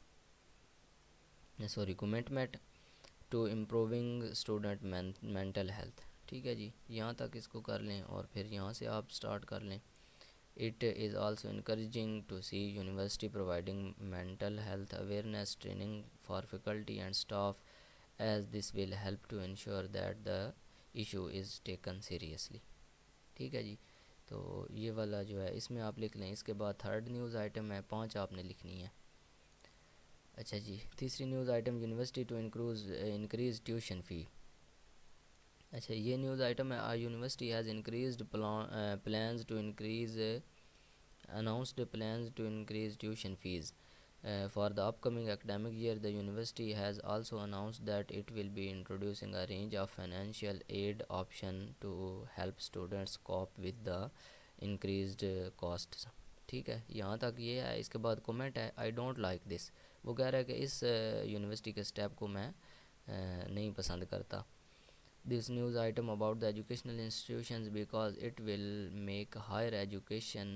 to improving student mental health, ठीक है जी। यहाँ तक इसको कर लें और फिर यहाँ से आप स्टार्ट कर लें। It is also encouraging to see university providing mental health awareness training for faculty and staff as this will help to ensure that the issue is taken seriously, ठीक है जी। तो ये वाला जो है इसमें आप लिख लें। इसके बाद थर्ड न्यूज़ आइटम है, 5 आपने लिखनी है। अच्छा जी, तीसरी news item, university to increase tuition fee. अच्छा, ये न्यूज़ आइटम है, our university has increased plans to increase announced plans to increase tuition fees. For the upcoming academic year, the university has also announced that it will be introducing a range of financial aid option to help students cope with the increased costs, ठीक है। यहाँ तक ये है। इसके बाद comment है, I don't like this. वो कह रहा है कि इस यूनिवर्सिटी के स्टेप को मैं नहीं पसंद करता। This news item about the educational institutions because it will make higher education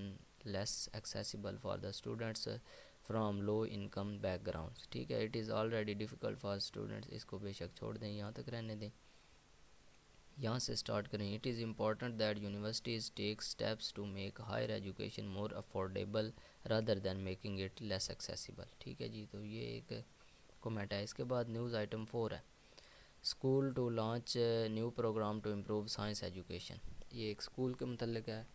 less accessible for the students from low income backgrounds, ठीक है। It is already difficult for students, इसको बेशक छोड़ दें, यहाँ तक रहने दें। यहाँ से स्टार्ट करें। It is important that universities take steps to make higher education more affordable rather than making it less accessible, ठीक है जी। तो ये एक कमेंट है। इसके बाद न्यूज़ आइटम 4 है, school to launch new programme to improve science education. ये एक स्कूल के मतलब है।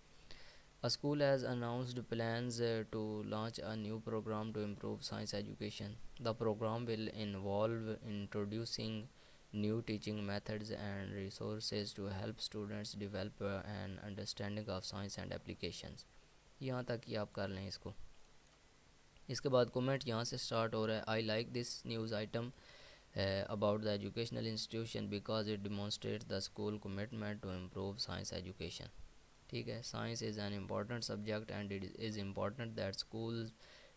A school has announced plans to launch a new programme to improve science education. The programme will involve introducing new teaching methods and resources to help students develop an understanding of science and applications. यहाँ तक कि आप कर लें इसको। इसके बाद comment यहाँ से स्टार्ट हो रहा है, आई like this news item about the educational institution because it demonstrates the school commitment to improve science education, ठीक है। science is an important subject and it is important that schools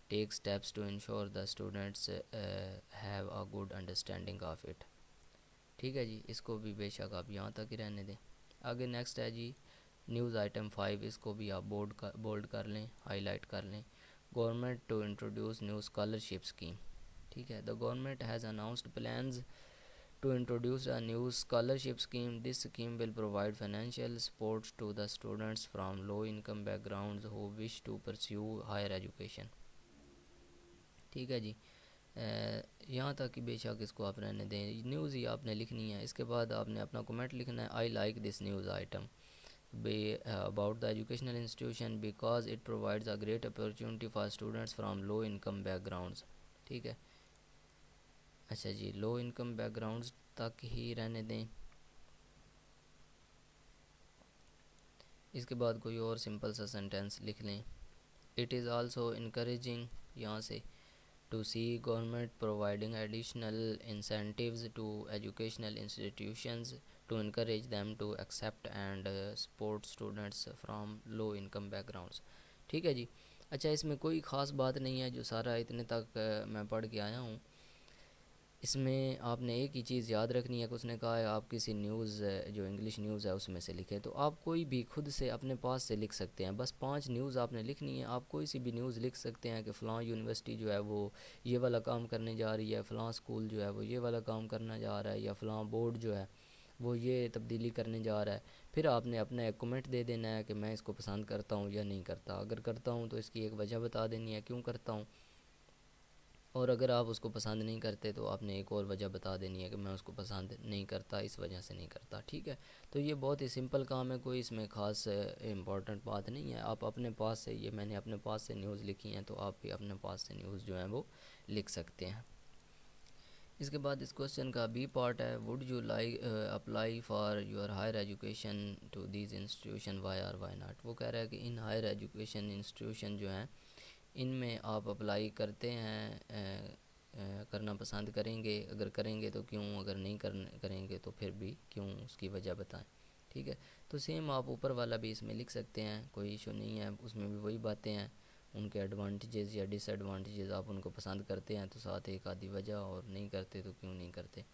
take steps to ensure the students have a good understanding of it, ठीक है जी। इसको भी बेशक आप यहाँ तक ही रहने दें। आगे नेक्स्ट है जी न्यूज़ आइटम 5, इसको भी आप बोल्ड कर लें, हाईलाइट कर लें। Government to introduce new scholarship scheme, ठीक है। The government has announced plans to introduce a new scholarship scheme. This scheme will provide financial support to the students from low income backgrounds who wish to pursue higher education, ठीक है जी। यहाँ तक कि बेशक इसको आप रहने दें, न्यूज़ ही आपने लिखनी है। इसके बाद आपने अपना कमेंट लिखना है, आई like this news item about the educational institution because it provides a great opportunity for students from low income backgrounds, ठीक है। अच्छा जी, लो इनकम बैकग्राउंड्स तक ही रहने दें। इसके बाद कोई और सिंपल सा सेंटेंस लिख लें। इट इज़ आल्सो इनकरेजिंग, यहाँ से, to see government providing additional incentives to educational institutions to encourage them to accept and support students from low income backgrounds, ठीक है जी। अच्छा, इसमें कोई ख़ास बात नहीं है, जो सारा इतने तक मैं पढ़ के आया हूँ। इसमें आपने एक ही चीज़ याद रखनी है कि उसने कहा है आप किसी न्यूज़ जो इंग्लिश न्यूज़ है उसमें से लिखें, तो आप कोई भी खुद से अपने पास से लिख सकते हैं। बस 5 न्यूज़ आपने लिखनी है। आप कोई सी भी न्यूज़ लिख सकते हैं कि फ़लाँ यूनिवर्सिटी जो है वो ये वाला काम करने जा रही है, फ़लाँ स्कूल जो है वो ये वाला काम करना जा रहा है, या फ़लाँ बोर्ड जो है वो ये तब्दीली करने जा रहा है। फिर आपने अपना एक कमेंट दे देना है कि मैं इसको पसंद करता हूँ या नहीं करता। अगर करता हूँ तो इसकी एक वजह बता देनी है क्यों करता हूँ, और अगर आप उसको पसंद नहीं करते तो आपने एक और वजह बता देनी है कि मैं उसको पसंद नहीं करता, इस वजह से नहीं करता। ठीक है, तो ये बहुत ही सिंपल काम है, कोई इसमें ख़ास इम्पोर्टेंट बात नहीं है। आप अपने पास से, ये मैंने अपने पास से न्यूज़ लिखी हैं, तो आप भी अपने पास से न्यूज़ जो है वो लिख सकते हैं। इसके बाद इस क्वेश्चन का बी पार्ट है, would you like apply for your higher education to these institution, why or why not. वो कह रहा है कि इन हायर एजुकेशन इंस्टीट्यूशन जो हैं इनमें आप अप्लाई करते हैं, करना पसंद करेंगे, अगर करेंगे तो क्यों, अगर नहीं करेंगे तो फिर भी क्यों, उसकी वजह बताएं। ठीक है, तो सेम आप ऊपर वाला भी इसमें लिख सकते हैं, कोई इशू नहीं है। उसमें भी वही बातें हैं, उनके एडवांटेजेस या डिसएडवांटेजेस, आप उनको पसंद करते हैं तो साथ एक आधी वजह, और नहीं करते तो क्यों नहीं करते,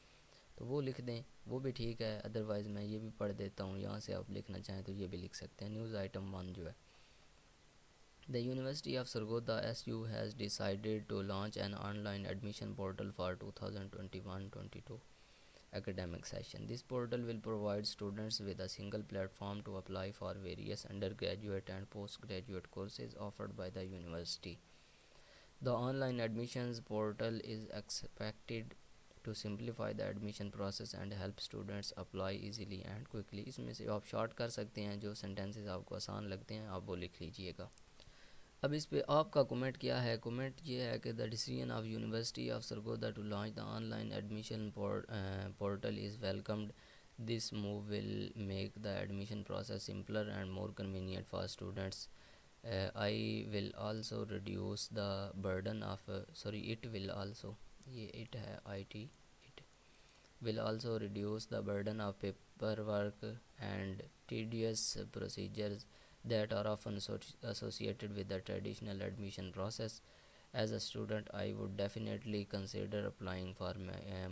तो वो लिख दें, वो भी ठीक है। अदरवाइज़ मैं ये भी पढ़ देता हूँ, यहाँ से आप लिखना चाहें तो ये भी लिख सकते हैं। न्यूज़ आइटम 1 जो है, the University of Sargodha SU has decided to launch an online admission portal for 2021-22 academic session. This portal will provide students with a single platform to apply for various undergraduate and postgraduate courses offered by the university. The online admissions portal is expected to simplify the admission process and help students apply easily and quickly. इसमें से आप short कर सकते हैं, जो sentences आपको आसान लगते हैं आप वो लिख लीजिएगा। अब इस पे आपका कमेंट क्या है? कमेंट ये है कि the decision of university of Sargodha to launch the online admission portal is welcomed. This move will make the admission process simpler and more convenient for students. I will also reduce the burden of, sorry it will also, ये it है I T, it will also reduce the burden of paperwork and tedious procedures that are often associated with the traditional admission process. As a student, I would definitely consider applying for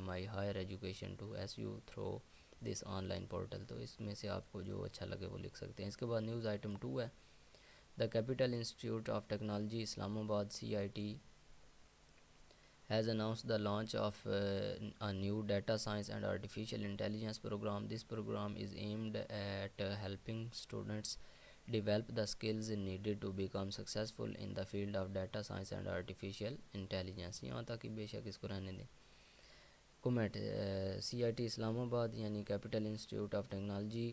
my higher education to SU through this online portal. तो इसमें से आपको जो अच्छा लगे वो लिख सकते हैं। इसके बाद न्यूज़ आइटम 2 है, the capital institute of technology Islamabad CIT has announced the launch of a new data science and artificial intelligence program. This program is aimed at helping students develop the skills needed to become successful in the field of data science and artificial intelligence. यहाँ तक कि बेशक इसको रहने दें। Kumet CIT Islamabad यानी capital institute of technology,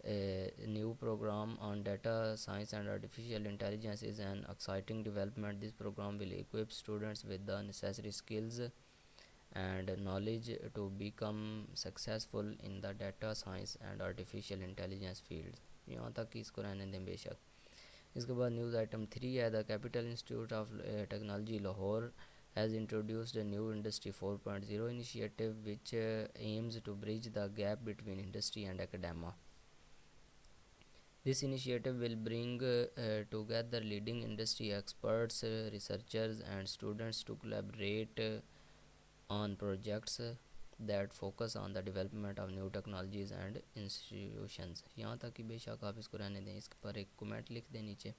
a new program on data science and artificial intelligence is an exciting development. This program will equip students with the necessary skills and knowledge to become successful in the data science and artificial intelligence field. यहाँ तक कि इसको रहने दें बेशक। इसके बाद news item 3 है, the capital institute of technology Lahore has introduced a new Industry 4.0 initiative which aims to bridge the gap between industry and academia. This initiative will bring together leading industry experts, researchers, and students to collaborate on projects that focus on the development of new technologies and institutions. यहाँ तक कि बेशक आप इसको रहने दें, इस पर एक कमेंट लिख दें नीचे।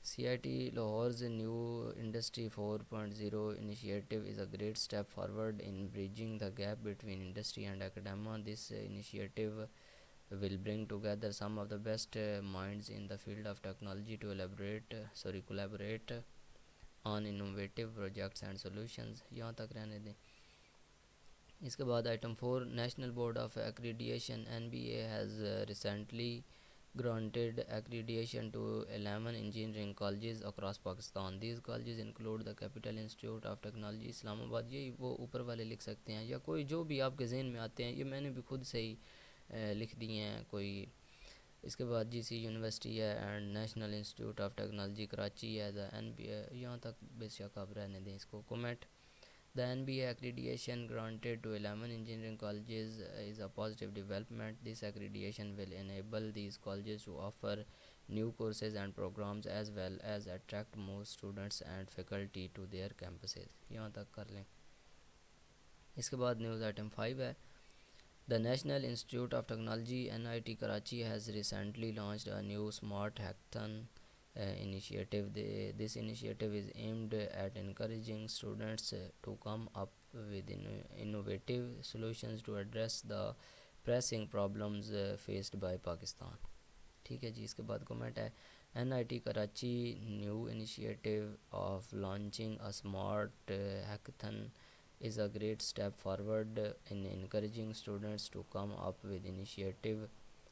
CIT Lahore's new Industry 4.0 initiative is a great step forward in bridging the gap between industry and academia. This initiative will bring together some of the best minds in the field of technology to collaborate on innovative projects and solutions. यहाँ तक रहने दें। इसके बाद item 4, national board of accreditation NBA has recently granted accreditation to 11 engineering colleges across Pakistan. These colleges include the Capital Institute of Technology Islamabad, ये वो ऊपर वाले लिख सकते हैं, या कोई जो भी आपके जहन में आते हैं, ये मैंने भी खुद से ही लिख दिए हैं कोई। इसके बाद GC यूनिवर्सिटी है and national institute of technology Karachi है, द NBA, यहाँ तक बेशक आप रहने दें इसको। Comment, The NBA accreditation granted to 11 engineering colleges is a positive development. This accreditation will enable these colleges to offer new courses and programs as well as attract more students and faculty to their campuses. यहाँ तक कर लें। इसके बाद news item 5 है। The National Institute of Technology (NIT) Karachi has recently launched a new Smart Hackathon initiative. This initiative is aimed at encouraging students to come up with innovative solutions to address the pressing problems faced by Pakistan. ठीक है जी। इसके बाद comment है NIT Karachi new initiative of launching a smart hackathon is a great step forward in encouraging students to come up with initiative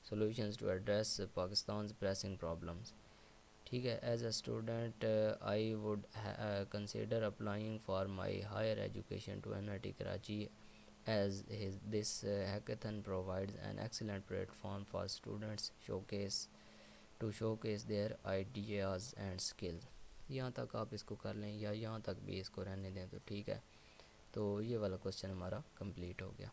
solutions to address Pakistan's pressing problems. ठीक है। As a student I would consider applying for my higher education to NIT Karachi as this hackathon provides an excellent platform for students to showcase their ideas and skills. यहाँ तक आप इसको कर लें या यहाँ तक भी इसको रहने दें तो ठीक है। तो ये वाला क्वेश्चन हमारा कंप्लीट हो गया।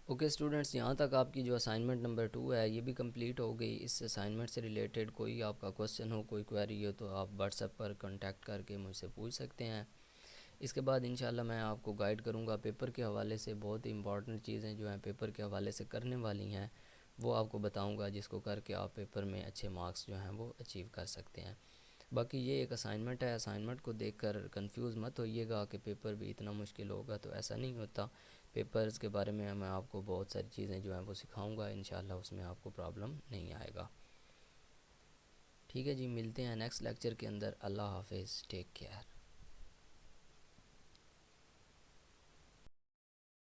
ओके स्टूडेंट्स, यहाँ तक आपकी जो असाइनमेंट नंबर 2 है ये भी कंप्लीट हो गई। इस असाइनमेंट से रिलेटेड कोई आपका क्वेश्चन हो, कोई क्वेरी हो तो आप व्हाट्सएप पर कांटेक्ट करके मुझसे पूछ सकते हैं। इसके बाद इंशाल्लाह मैं आपको गाइड करूँगा पेपर के हवाले से। बहुत ही इंपॉर्टेंट चीज़ें जो हैं पेपर के हवाले से करने वाली हैं वो आपको बताऊँगा, जिसको करके आप पेपर में अच्छे मार्क्स जो हैं वो अचीव कर सकते हैं। बाकी ये एक असाइनमेंट है, असाइनमेंट को देखकर कंफ्यूज मत होइएगा कि पेपर भी इतना मुश्किल होगा, तो ऐसा नहीं होता। पेपर्स के बारे में मैं आपको बहुत सारी चीज़ें जो हैं वो सिखाऊंगा, इंशाल्लाह उसमें आपको प्रॉब्लम नहीं आएगा। ठीक है जी, मिलते हैं नेक्स्ट लेक्चर के अंदर। अल्लाह हाफिज़, टेक केयर।